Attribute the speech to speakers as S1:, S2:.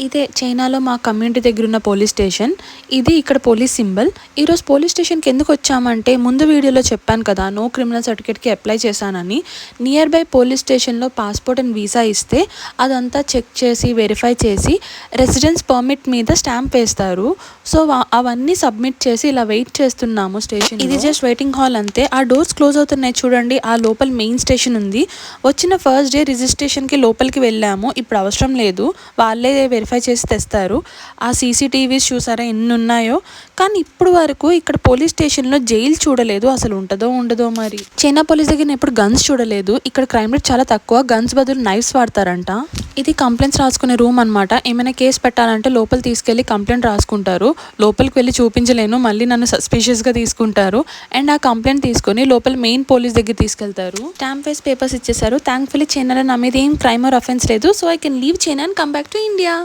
S1: ఇదే చైనాలో మా కమ్యూనిటీ దగ్గర ఉన్న పోలీస్ స్టేషన్. ఇది ఇక్కడ పోలీస్ సింబల్. ఈరోజు పోలీస్ స్టేషన్కి ఎందుకు వచ్చామంటే, ముందు వీడియోలో చెప్పాను కదా నో క్రిమినల్ సర్టిఫికేట్కి అప్లై చేశానని. నియర్ బై పోలీస్ స్టేషన్లో పాస్పోర్ట్ అండ్ వీసా ఇస్తే అదంతా చెక్ చేసి వెరిఫై చేసి రెసిడెన్స్ పర్మిట్ మీద స్టాంప్ వేస్తారు. సో అవన్నీ సబ్మిట్ చేసి ఇలా వెయిట్ చేస్తున్నాము స్టేషన్. ఇది జస్ట్ వెయిటింగ్ హాల్ అంతే. ఆ డోర్స్ క్లోజ్ అవుతున్నాయి చూడండి. ఆ లోపల మెయిన్ స్టేషన్ ఉంది. వచ్చిన ఫస్ట్ డే రిజిస్ట్రేషన్కి లోపలికి వెళ్ళాము. ఇప్పుడు అవసరం లేదు, వాళ్ళే వెరిఫై చేసి తెస్తారు. ఆ సీసీటీవీస్ చూసారా ఎన్ని ఉన్నాయో. కానీ ఇప్పుడు వరకు ఇక్కడ పోలీస్ స్టేషన్లో జైలు చూడలేదు. అసలు ఉంటుందో ఉండదో మరి. చైనా పోలీస్ దగ్గర ఎప్పుడు గన్స్ చూడలేదు. ఇక్కడ క్రైమ్ రేట్ చాలా తక్కువ. గన్స్ బదులు నైఫ్స్ వాడతారంట. ఇది కంప్లైంట్స్ రాసుకునే రూమ్ అనమాట. ఏమైనా కేసు పెట్టాలంటే లోపల తీసుకెళ్లి కంప్లైంట్ రాసుకుంటారు. లోపలికి వెళ్ళి చూపించలేను, మళ్ళీ నన్ను సస్పీషియస్గా తీసుకుంటారు. అండ్ ఆ కంప్లైంట్ తీసుకొని లోపల మెయిన్ పోలీస్ దగ్గర తీసుకెళ్తారు. స్టాంప్ వేసి పేపర్స్ ఇచ్చేసారు. థ్యాంక్ఫుల్లీ చైనాలో నా మీద ఏం క్రైమ్ ఆర్ అఫెన్స్ లేదు. So I can leave China and come back to India.